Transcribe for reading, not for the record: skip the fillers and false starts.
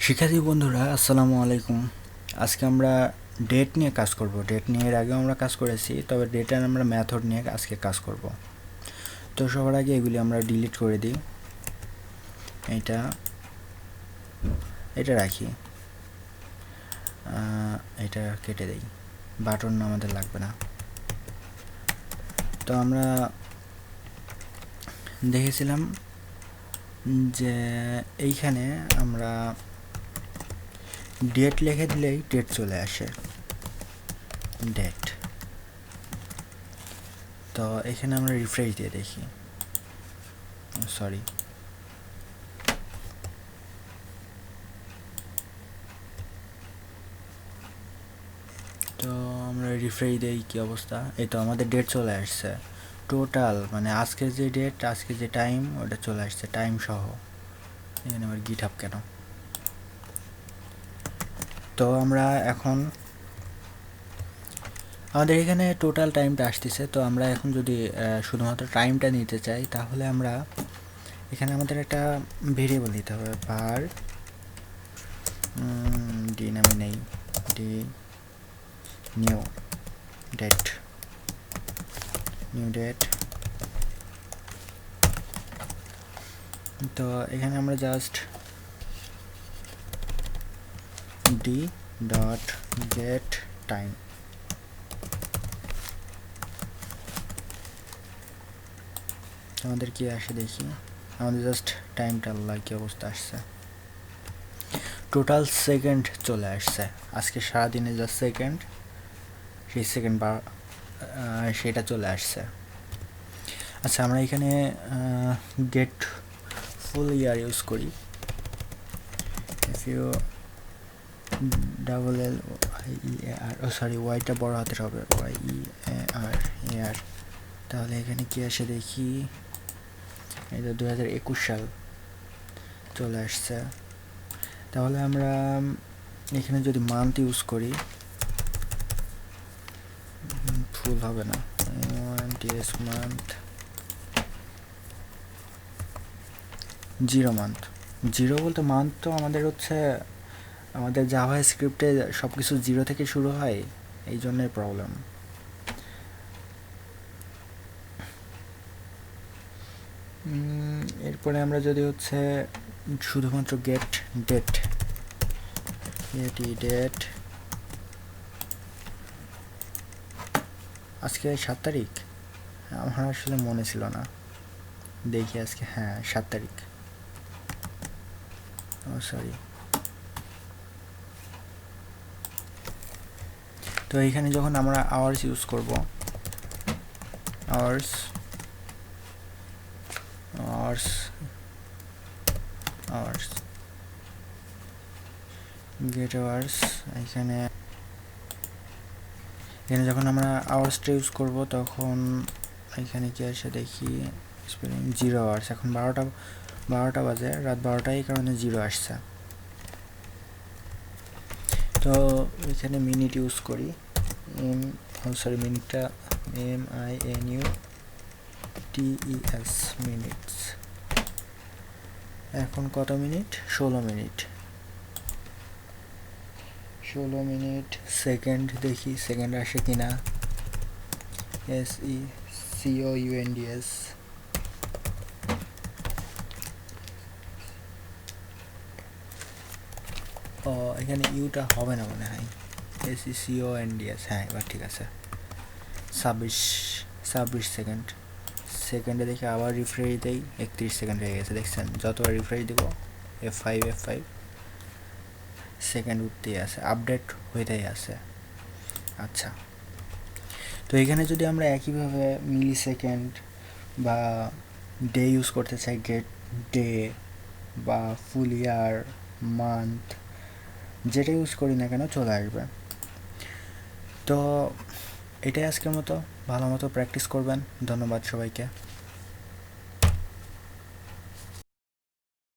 শিক্ষার্থী বন্ধুরা আসসালামু আলাইকুম। আজকে আমরা ডেট নিয়ে কাজ করব। ডেট নিয়ে এর আগেও আমরা কাজ করেছি, তবে ডেটের আমরা মেথড নিয়ে আজকে কাজ করব। তো সবার আগে এগুলি আমরা ডিলিট করে দিই। এটা এটা রাখি, এটা কেটে দেই। বাটন আমাদের লাগবে না। তো আমরা দেখেছিলাম যে এইখানে আমরা ডেট লিখে দিলেই ডেট চলে আসে, ডেট। তো এখানে আমরা রিফ্রেশ দিয়ে দেখি, সরি, তো আমরা রিফ্রেশ দিই, কী অবস্থা? এই তো আমাদের ডেট চলে আসছে টোটাল, মানে আজকের যে ডেট, আজকে যে টাইম, ওটা চলে আসছে টাইম সহ। এখানে আবার গিটহাব কেন? তো আমরা এখন আমাদের এখানে টোটাল টাইমটা আসতেছে। তো আমরা এখন যদি শুধুমাত্র টাইমটা নিতে চাই, তাহলে আমরা এখানে আমাদের একটা ভেরিয়েবল দিতে হবে, পার ডি নামে নেই, D new date, new date. তো এখানে আমরা just D dot get time, আমাদের কি আসে দেখি। আমাদের জাস্ট টাইমটা আল্লাহ কি অবস্থা আসছে, টোটাল সেকেন্ড চলে আসছে। আজকে সারাদিনে যা সেকেন্ড, সেই সেকেন্ড বা সেটা চলে আসছে। আচ্ছা, আমরা এখানে গেট ফুল ইয়ার ইউজ করি। If you double L E R, oh sorry, ওয়াইটা বড় হাতের হবে, ওয়াই ই আর এয়ার। তাহলে এখানে কি আসে দেখি। এটা 2021 সাল চলে আসছে। তাহলে আমরা এখানে যদি মান্থ ইউজ করি, ফুল হবে না, মান্থ, জিরো মান্থ। জিরো বলতে মান্থ তো আমাদের হচ্ছে, আমাদের জাভা স্ক্রিপ্টে সব কিছু জিরো থেকে শুরু হয়, এই জন্যই প্রবলেম। এরপরে আমরা যদি হচ্ছে শুধুমাত্র গেট ডেট, ডেট, আজকে 7 তারিখ, আমার আসলে মনে ছিল না, দেখি আজকে, হ্যাঁ 7 তারিখ, ও সরি। তো এইখানে যখন আমরা আওয়ার্স ইউজ করব, hours hours hours get hours, এখানে যখন আমরা আওয়ার্সটা ইউজ করব, তখন এখানে কি আসে দেখি, স্পেলিং জিরো আওয়ার্স। এখন 12টা বাজে, রাত 12টা, এই কারণে জিরো আসছে। তো এখানে মিনিট ইউজ করি, সরি, মিনিটটা MINUTES, মিনিটস। এখন কত মিনিট? 16 minute, 16 minute. সেকেন্ড দেখি, সেকেন্ড আসে কিনা, SECOUNDS, ও এখানে ইউটা হবে না মনে হয়, SECONDS, হ্যাঁ এবার ঠিক আছে। 26 সেকেন্ড। সেকেন্ডে দেখি আবার রিফ্রেশ দেই, 31 সেকেন্ড হয়ে গেছে। দেখছেন, যতবার রিফ্রেশ দিব, F5 সেকেন্ড উঠতেই আছে, আপডেট হইতেই আছে। আচ্ছা, তো এখানে যদি আমরা একইভাবে মিলি সেকেন্ড বা ডে ইউজ করতে চাই, গেট ডে বা ফুল ইয়ার, মান্থ, যেটা ইউজ করি না কেন চলে আসবে। তো এটাই আজকের মতো, ভালো মতো প্র্যাকটিস করবেন। ধন্যবাদ সবাইকে।